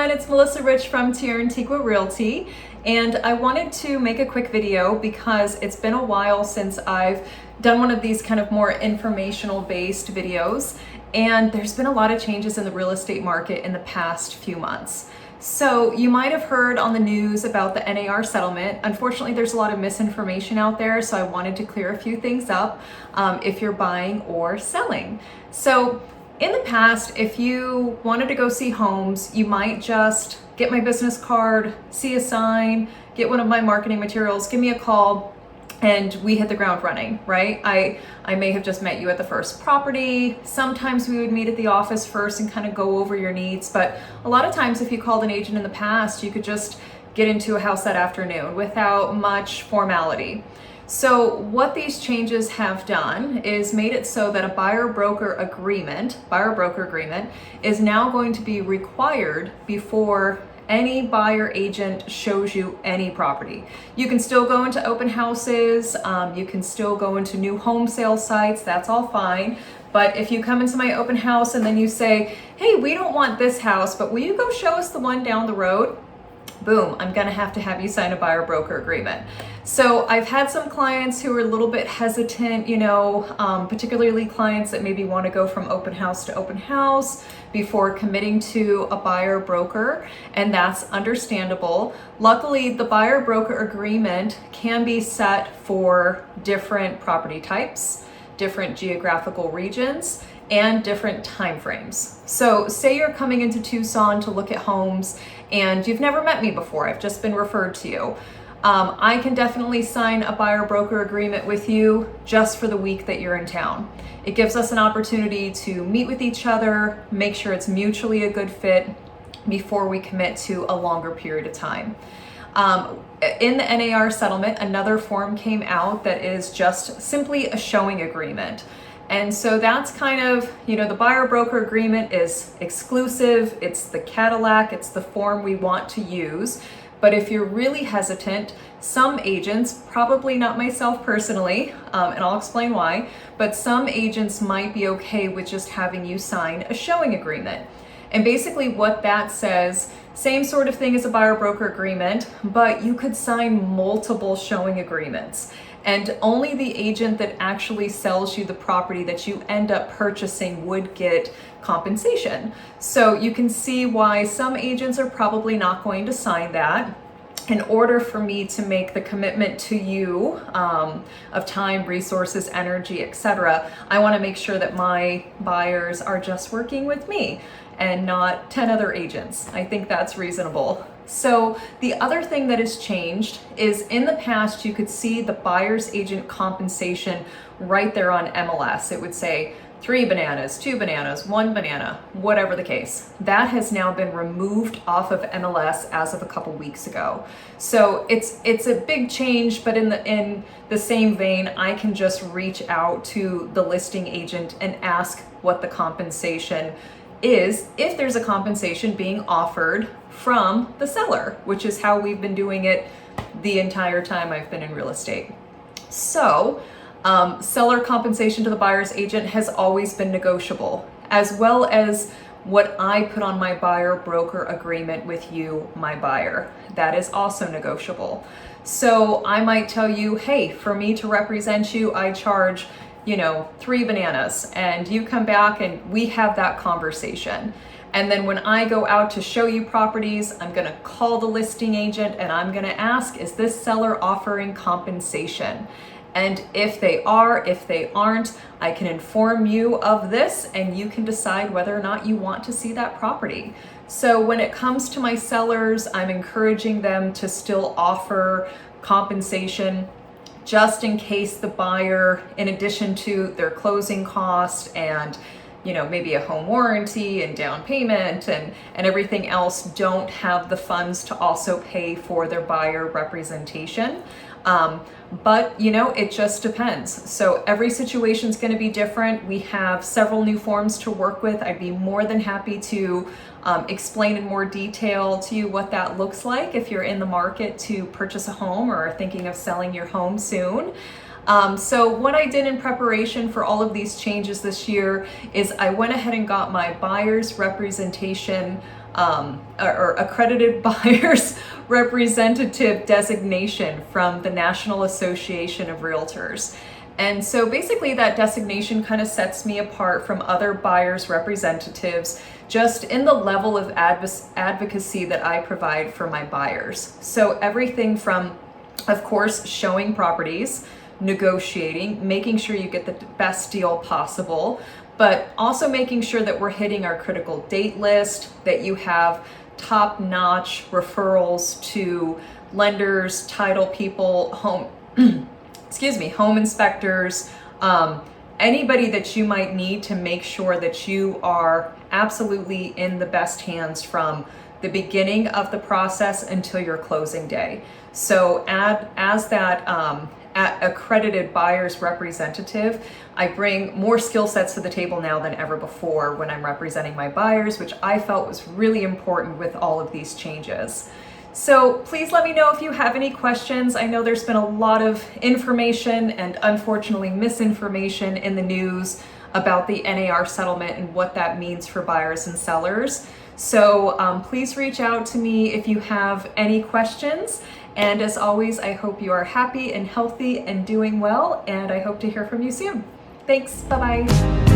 everyone, it's Melissa Rich from Tierra Antigua Realty, and I wanted to make a quick video because it's been a while since I've done one of these kind of more informational based videos, and there's been a lot of changes in the real estate market in the past few months. So you might have heard on the news about the NAR settlement. Unfortunately, there's a lot of misinformation out there, so I wanted to clear a few things up if you're buying or selling. So in the past, if you wanted to go see homes, you might just get my business card, see a sign, get one of my marketing materials, give me a call, and we hit the ground running, right? I may have just met you at the first property. Sometimes we would meet at the office first and kind of go over your needs, but a lot of times if you called an agent in the past, you could just get into a house that afternoon without much formality. So what these changes have done is made it so that a buyer-broker agreement is now going to be required before any buyer agent shows you any property. You can still go into open houses, you can still go into new home sale sites, that's all fine. But if you come into my open house and then you say, hey, we don't want this house, but will you go show us the one down the road? Boom, I'm gonna have to have you sign a buyer-broker agreement. So I've had some clients who are a little bit hesitant, particularly clients that maybe want to go from open house to open house before committing to a buyer-broker, and that's understandable. Luckily, the buyer-broker agreement can be set for different property types, different geographical regions, and different time frames. So say you're coming into Tucson to look at homes and you've never met me before, I've just been referred to you. I can definitely sign a buyer-broker agreement with you just for the week that you're in town. It gives us an opportunity to meet with each other, make sure it's mutually a good fit before we commit to a longer period of time. In the NAR settlement, another form came out that is just simply a showing agreement. And so that's kind of, the buyer-broker agreement is exclusive, it's the Cadillac, it's the form we want to use. But if you're really hesitant, some agents, probably not myself personally, and I'll explain why, but some agents might be okay with just having you sign a showing agreement. And basically what that says, same sort of thing as a buyer-broker agreement, but you could sign multiple showing agreements. And only the agent that actually sells you the property that you end up purchasing would get compensation. So you can see why some agents are probably not going to sign that. In order for me to make the commitment to you of time, resources, energy, etc., I want to make sure that my buyers are just working with me and not 10 other agents. I think that's reasonable. So the other thing that has changed is in the past, you could see the buyer's agent compensation right there on MLS. It would say 3 bananas, 2 bananas, 1 banana, whatever the case. That has now been removed off of MLS as of a couple weeks ago. So it's a big change, but in the same vein, I can just reach out to the listing agent and ask what the compensation is, if there's a compensation being offered from the seller, which is how we've been doing it the entire time I've been in real estate. So seller compensation to the buyer's agent has always been negotiable, as well as what I put on my buyer-broker agreement with you, my buyer. That is also negotiable. So I might tell you, hey, for me to represent you, I charge 3 bananas, and you come back and we have that conversation. And then when I go out to show you properties, I'm gonna call the listing agent and I'm gonna ask, is this seller offering compensation? And if they are, if they aren't, I can inform you of this and you can decide whether or not you want to see that property. So when it comes to my sellers, I'm encouraging them to still offer compensation just in case the buyer, in addition to their closing cost and maybe a home warranty and down payment and everything else, don't have the funds to also pay for their buyer representation. But it just depends. So every situation is going to be different. We have several new forms to work with. I'd be more than happy to explain in more detail to you what that looks like if you're in the market to purchase a home or are thinking of selling your home soon. So what I did in preparation for all of these changes this year is I went ahead and got my buyer's representation or accredited buyer's representative designation from the National Association of Realtors. And so basically that designation kind of sets me apart from other buyers' representatives just in the level of advocacy that I provide for my buyers. So everything from, of course, showing properties, negotiating, making sure you get the best deal possible, but also making sure that we're hitting our critical date list, that you have top-notch referrals to lenders, title people, home home inspectors, anybody that you might need to make sure that you are absolutely in the best hands from the beginning of the process until your closing day. So as that accredited buyer's representative, I bring more skill sets to the table now than ever before when I'm representing my buyers, which I felt was really important with all of these changes. So please let me know if you have any questions. I know there's been a lot of information and unfortunately misinformation in the news about the NAR settlement and what that means for buyers and sellers. So please reach out to me if you have any questions. And as always, I hope you are happy and healthy and doing well, and I hope to hear from you soon. Thanks, bye-bye.